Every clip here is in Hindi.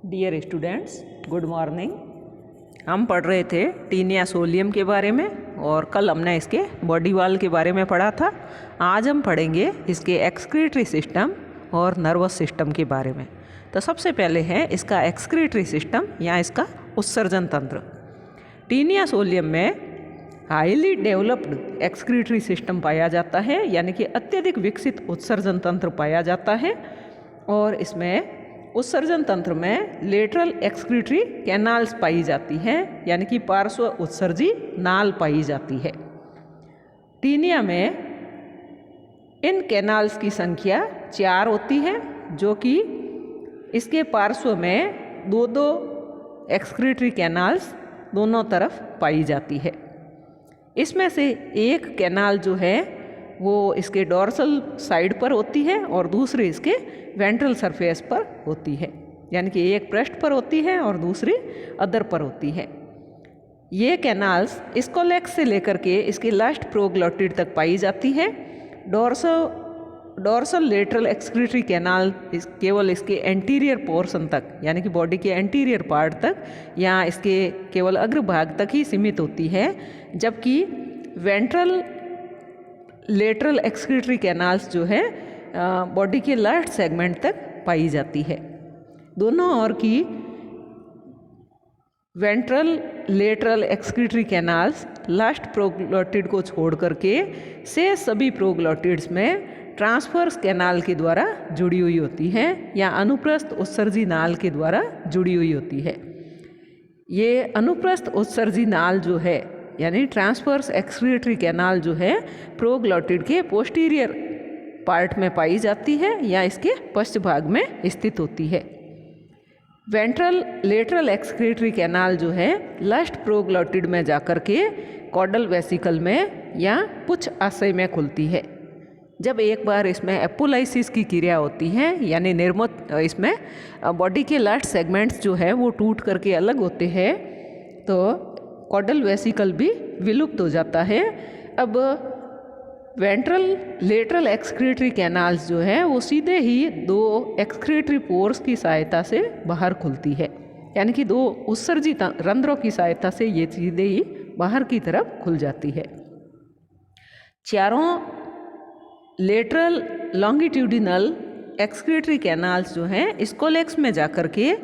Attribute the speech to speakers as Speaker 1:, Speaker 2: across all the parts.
Speaker 1: Dear students, good morning. हम पढ़ रहे थे टीनिया सोलियम के बारे में और कल हमने इसके बॉडी वॉल के बारे में पढ़ा था। आज हम पढ़ेंगे इसके एक्सक्रीटरी सिस्टम और नर्वस सिस्टम के बारे में। तो सबसे पहले है इसका एक्सक्रीटरी सिस्टम या इसका उत्सर्जन तंत्र। टीनिया सोलियम में हाईली डेवलप्ड एक्सक्रीटरी सिस्टम पाया जाता है, यानी कि अत्यधिक विकसित उत्सर्जन तंत्र पाया जाता है। और इसमें उत्सर्जन तंत्र में लेटरल एक्सक्रीटरी कैनाल्स पाई जाती हैं, यानी कि पार्श्व उत्सर्जी नाल पाई जाती है। टीनिया में इन कैनाल्स की संख्या 4 होती है, जो कि इसके पार्श्व में दो एक्सक्रीटरी कैनाल्स दोनों तरफ पाई जाती है। इसमें से एक कैनाल जो है वो इसके डोर्सल साइड पर होती है और दूसरी इसके वेंट्रल सरफेस पर होती है, यानी कि एक पृष्ठ पर होती है और दूसरी अदर पर होती है। ये कैनाल्स स्कोलेक्स से लेकर के इसके लास्ट प्रोग्लोटिड तक पाई जाती है। डोर्सल लेटरल एक्सक्रीटरी कैनाल केवल इसके एंटीरियर पोर्शन तक, यानी कि बॉडी के एंटीरियर पार्ट तक या इसके केवल अग्रभाग तक ही सीमित होती है, जबकि वेंट्रल लेटरल एक्सक्रीटरी कैनाल्स जो है बॉडी के लास्ट सेगमेंट तक पाई जाती है। दोनों ओर की ventral lateral excretory canals last proglottid को छोड़ करके से सभी प्रोग्लोटिड्स में ट्रांसवर्स कैनाल के द्वारा जुड़ी हुई होती हैं या अनुप्रस्थ उत्सर्जी नाल के द्वारा जुड़ी हुई होती है। ये अनुप्रस्थ उत्सर्जी नाल जो है, यानी ट्रांसवर्स एक्सक्रीटरी कैनाल जो है, प्रोग्लोटिड के पोस्टीरियर पार्ट में पाई जाती है या इसके पश्च भाग में स्थित होती है। वेंट्रल लेटरल एक्सक्रीटरी कैनाल जो है लास्ट प्रोग्लोटिड में जाकर के कॉडल वेसिकल में या पुच्छ आशय में खुलती है। जब एक बार इसमें एपोलाइसिस की क्रिया होती है, यानी निर्मत इसमें बॉडी के लास्ट सेगमेंट्स जो है वो टूट करके अलग होते हैं, तो कॉडल वेसिकल भी विलुप्त हो जाता है। अब वेंट्रल लेटरल एक्सक्रीटरी कैनाल्स जो है वो सीधे ही 2 एक्सक्रीटरी पोर्स की सहायता से बाहर खुलती है, यानी कि 2 उत्सर्जी रंध्रों की सहायता से ये सीधे ही बाहर की तरफ खुल जाती है। चारों लेटरल लॉन्गिट्यूडिनल एक्सक्रीटरी कैनाल्स जो हैं स्कोलेक्स में जाकर के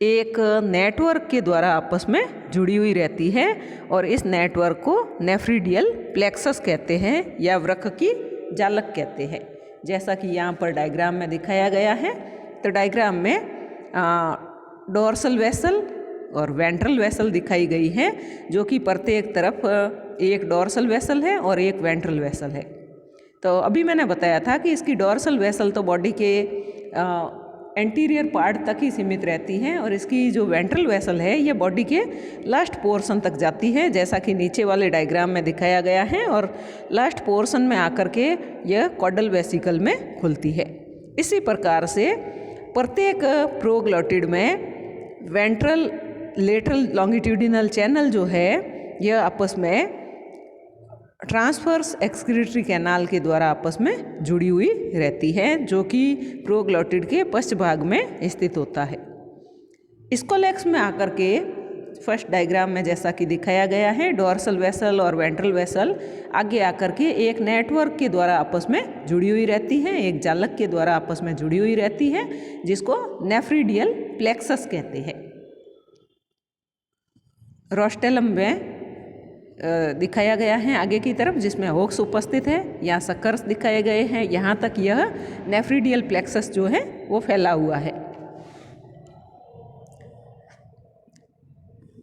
Speaker 1: एक नेटवर्क के द्वारा आपस में जुड़ी हुई रहती है और इस नेटवर्क को नेफ्रीडियल प्लेक्सस कहते हैं या वृक्क की जालक कहते हैं। जैसा कि यहाँ पर डायग्राम में दिखाया गया है, तो डायग्राम में डोर्सल वेसल और वेंट्रल वेसल दिखाई गई है, जो कि प्रत्येक तरफ एक डोर्सल वेसल है और एक वेंट्रल वेसल है। तो अभी मैंने बताया था कि इसकी डोर्सल वेसल तो बॉडी के एंटीरियर पार्ट तक ही सीमित रहती हैं और इसकी जो वेंट्रल वेसल है ये बॉडी के लास्ट पोर्शन तक जाती है, जैसा कि नीचे वाले डायग्राम में दिखाया गया है, और लास्ट पोर्शन में आकर के यह कॉडल वेसिकल में खुलती है। इसी प्रकार से प्रत्येक प्रोग्लोटिड में वेंट्रल लेटरल लॉन्गिट्यूडिनल चैनल जो है यह आपस में ट्रांसवर्स एक्सक्रीटरी कैनाल के द्वारा आपस में जुड़ी हुई रहती है, जो कि प्रोग्लोटिड के पश्च भाग में स्थित होता है। स्कोलेक्स में आकर के फर्स्ट डायग्राम में जैसा कि दिखाया गया है, डोर्सल वेसल और वेंट्रल वेसल आगे आकर के एक नेटवर्क के द्वारा आपस में जुड़ी हुई रहती है, एक जालक के द्वारा आपस में जुड़ी हुई रहती है, जिसको नेफ्रीडियल प्लेक्सस कहते हैं। रोस्टेलम में दिखाया गया है आगे की तरफ, जिसमें होक्स उपस्थित है, यहाँ सक्कर्स दिखाए गए हैं, यहाँ तक यह नेफ्रीडियल प्लेक्सस जो है वो फैला हुआ है।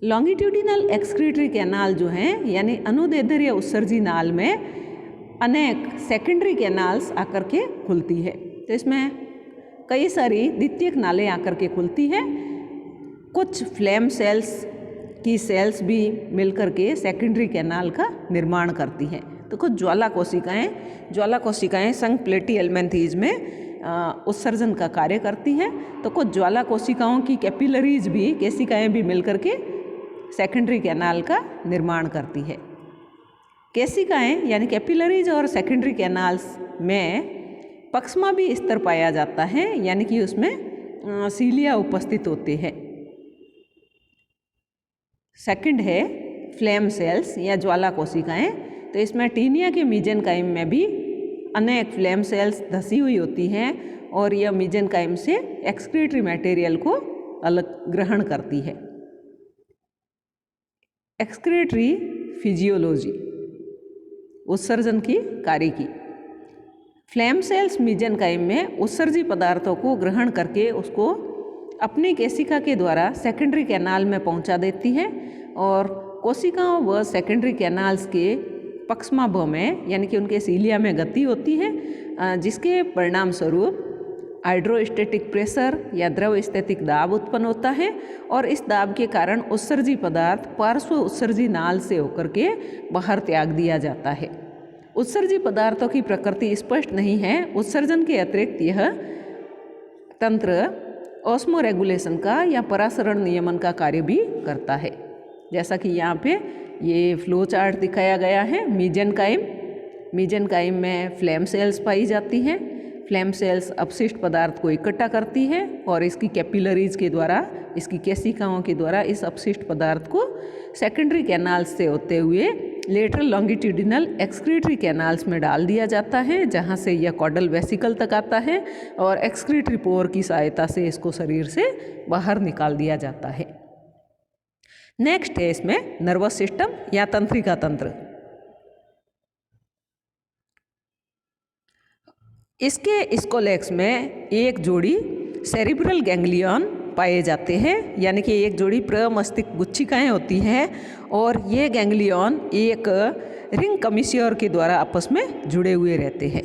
Speaker 1: लॉन्गिट्यूडिनल एक्सक्रीटरी कैनाल जो हैं, यानी अनुदैर्ध्य उत्सर्जी नाल में अनेक सेकेंडरी कैनाल्स आकर के खुलती है। तो इसमें कई सारी द्वितीयक नालें आकर के खुलती हैं। कुछ फ्लेम सेल्स की सेल्स भी मिलकर के सेकेंडरी कैनाल का निर्माण करती हैं। तो कुछ ज्वाला कोशिकाएं संघप्लेटी एल्मेंथीज में उत्सर्जन का कार्य करती हैं, तो कुछ ज्वाला कोशिकाओं की कैपिलरीज भी केशिकाएं भी मिलकर के सेकेंडरी कैनाल का निर्माण करती है। केशिकाएं यानी कैपिलरीज और सेकेंडरी कैनाल्स में पक्ष्मा भी स्तर पाया जाता है, यानी कि उसमें सीलिया उपस्थित होते हैं। सेकंड है फ्लेम सेल्स या ज्वाला कोशिकाएं। तो इसमें टीनिया के मीजेनकाइम में भी अनेक फ्लेम सेल्स धसी हुई होती हैं और यह मीजेनकाइम से एक्सक्रीटरी मटेरियल को अलग ग्रहण करती है। एक्सक्रीटरी फिजियोलॉजी, उत्सर्जन की कार्यकी। फ्लेम सेल्स मीजेनकाइम में उत्सर्जी पदार्थों को ग्रहण करके उसको अपनी केशिका के द्वारा सेकेंडरी कैनाल में पहुंचा देती है और कोशिकाओं व सेकेंडरी कैनाल्स के पक्षमाभ में यानी कि उनके सीलिया में गति होती है, जिसके परिणाम स्वरूप हाइड्रोस्टैटिक प्रेशर या द्रव स्थितिक दाब उत्पन्न होता है और इस दाब के कारण उत्सर्जी पदार्थ पार्श्व उत्सर्जी नाल से होकर के बाहर त्याग दिया जाता है। उत्सर्जी पदार्थों की प्रकृति स्पष्ट नहीं है। उत्सर्जन के अतिरिक्त यह तंत्र ऑस्मो रेगुलेशन का या परासरण नियमन का कार्य भी करता है। जैसा कि यहाँ पे ये फ्लो चार्ट दिखाया गया है। मीजेनकाइम में फ्लेम सेल्स पाई जाती हैं। फ्लेम सेल्स अपशिष्ट पदार्थ को इकट्ठा करती है और इसकी कैपिलरीज के द्वारा, इसकी केशिकाओं के द्वारा इस अपशिष्ट पदार्थ को सेकेंडरी कैनाल्स से होते हुए लेटरल लॉन्गिट्यूडिनल एक्सक्रीटरी कैनाल्स में डाल दिया जाता है, जहाँ से यह कॉडल वेसिकल तक आता है और एक्सक्रीटरी पोर की सहायता से इसको शरीर से बाहर निकाल दिया जाता है। नेक्स्ट है इसमें नर्वस सिस्टम या तंत्रिका तंत्र। इसके स्कोलेक्स में एक जोड़ी सेरिब्रल गैंग्लियन पाए जाते हैं, यानी कि एक जोड़ी प्रमस्तिष्क गुच्छिकाएं होती हैं और ये गैंग्लियन एक रिंग कमिश्योर के द्वारा आपस में जुड़े हुए रहते हैं।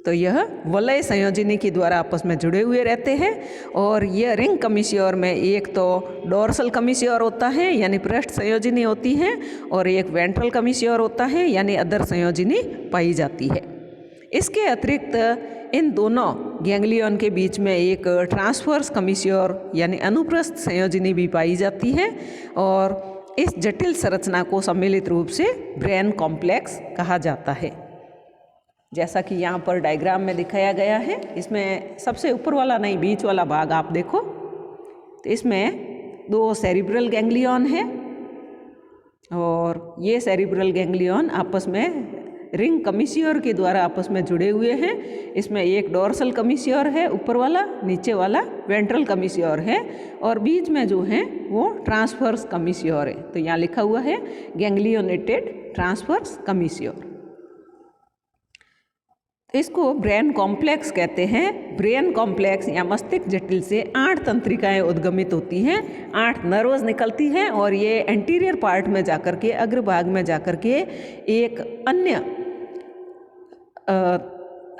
Speaker 1: तो यह वलय संयोजनी के द्वारा आपस में जुड़े हुए रहते हैं और यह रिंग कमिश्योर में एक तो डोर्सल कमिश्योर होता है यानी पृष्ठ संयोजनी होती है और एक वेंट्रल कमिश्योर होता है यानी अधर संयोजनी पाई जाती है। इसके अतिरिक्त इन दोनों गैंग्लियन के बीच में एक ट्रांसवर्स कमिश्योर यानी अनुप्रस्थ संयोजनी भी पाई जाती है और इस जटिल संरचना को सम्मिलित रूप से ब्रेन कॉम्प्लेक्स कहा जाता है। जैसा कि यहाँ पर डायग्राम में दिखाया गया है, इसमें सबसे ऊपर वाला नहीं, बीच वाला भाग आप देखो तो इसमें दो सेरिब्रल गैंग्लियन है और ये सेरिब्रल गैंग्लियन आपस में रिंग कमिश्योर के द्वारा आपस में जुड़े हुए हैं। इसमें एक डोर्सल कमिश्योर है ऊपर वाला, नीचे वाला वेंट्रल कमिश्योर है और बीच में जो है वो ट्रांसवर्स कमिश्योर है। तो यहाँ लिखा हुआ है गैंग्लियोनेटेड ट्रांसवर्स कमिश्योर। इसको ब्रेन कॉम्प्लेक्स कहते हैं। ब्रेन कॉम्प्लेक्स या मस्तिष्क जटिल से 8 तंत्रिकाएं उद्गमित होती हैं, 8 नर्व्स निकलती हैं और ये एंटीरियर पार्ट में जाकर के, अग्रभाग में जाकर के एक अन्य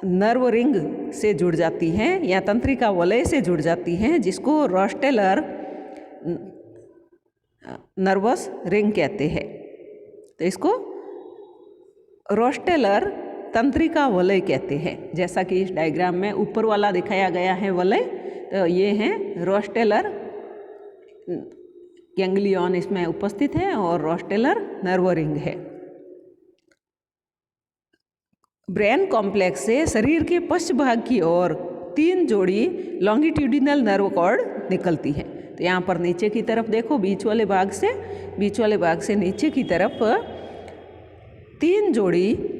Speaker 1: नर्व रिंग से जुड़ जाती हैं या तंत्रिका वलय से जुड़ जाती हैं, जिसको रोस्टेलर नर्वस रिंग कहते हैं। तो इसको रोस्टेलर तंत्रिका वलय कहते हैं। जैसा कि इस डायग्राम में ऊपर वाला दिखाया गया है वलय, तो ये हैं रोस्टेलर गैंग्लियन इसमें उपस्थित है और रोस्टेलर नर्व रिंग है। ब्रेन कॉम्प्लेक्स से शरीर के पश्च भाग की ओर 3 जोड़ी लॉन्गिट्यूडिनल नर्व कॉर्ड निकलती हैं। तो यहाँ पर नीचे की तरफ देखो, बीच वाले भाग से नीचे की तरफ 3 जोड़ी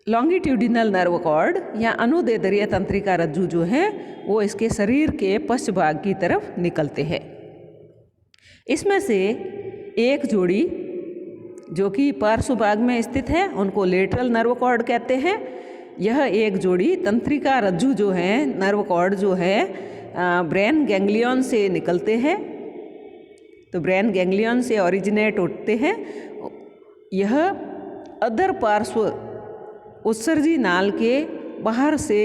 Speaker 1: लॉन्गिट्यूडिनल नर्व कॉर्ड या अनुदैर्ध्य तंत्रिका रज्जु जो है वो इसके शरीर के पश्च भाग की तरफ निकलते हैं। इसमें से एक जोड़ी जो कि पार्श्व भाग में स्थित है उनको लेटरल नर्व कॉर्ड कहते हैं। यह एक जोड़ी तंत्रिका रज्जु जो है, नर्व कॉर्ड जो है ब्रेन गैंग्लियन से निकलते हैं। तो ब्रेन गैंग्लियन से ओरिजिनेट होते हैं। यह अधर पार्श्व उत्सर्जी नाल के बाहर से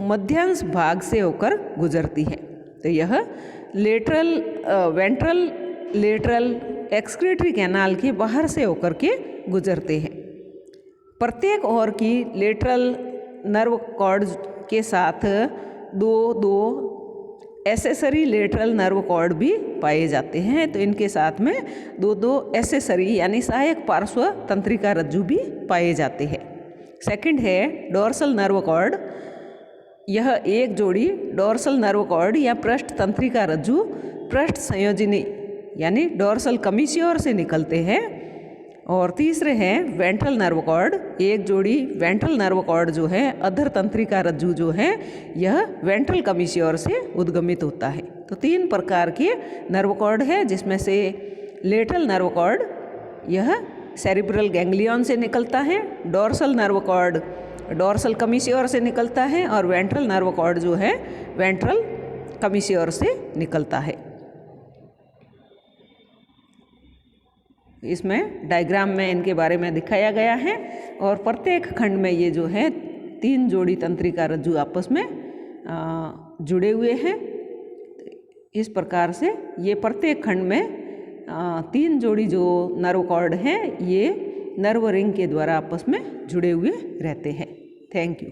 Speaker 1: मध्यांश भाग से होकर गुजरती है। तो यह वेंट्रल लेटरल एक्सक्रीटरी कैनाल के बाहर से होकर के गुजरते हैं। प्रत्येक ओर की लेटरल नर्व कॉर्ड के साथ दो एसेसरी लेटरल नर्व कॉर्ड भी पाए जाते हैं। तो इनके साथ में दो एसेसरी यानी सहायक पार्श्व तंत्रिका रज्जु भी पाए जाते हैं। सेकंड है डोर्सल नर्व कॉर्ड। यह एक जोड़ी डोर्सल नर्व कॉर्ड या पृष्ठ तंत्रिका रज्जु पृष्ठ संयोजनी यानी डोर्सल कमीश्योर से निकलते हैं। और तीसरे हैं वेंट्रल नर्व कॉर्ड, एक जोड़ी वेंट्रल नर्व कॉर्ड जो है अधर तंत्रिका रज्जु जो है यह वेंट्रल कमीश्योर से उद्गमित होता है। तो 3 प्रकार के नर्व कॉर्ड है, जिसमें से लेटरल नर्व कॉर्ड यह सेरिब्रल गैंग्लियन से निकलता है, डोर्सल नर्व कॉर्ड डोर्सल कमीश्योर से निकलता है और वेंट्रल नर्व कॉर्ड जो है वेंट्रल कमीश्योर से निकलता है। इसमें डायग्राम में इनके बारे में दिखाया गया है और प्रत्येक खंड में ये जो है 3 जोड़ी तंत्रिका रज्जु आपस में जुड़े हुए हैं। इस प्रकार से ये प्रत्येक खंड में 3 जोड़ी जो नर्व कॉर्ड हैं ये नर्व रिंग के द्वारा आपस में जुड़े हुए रहते हैं। Thank you.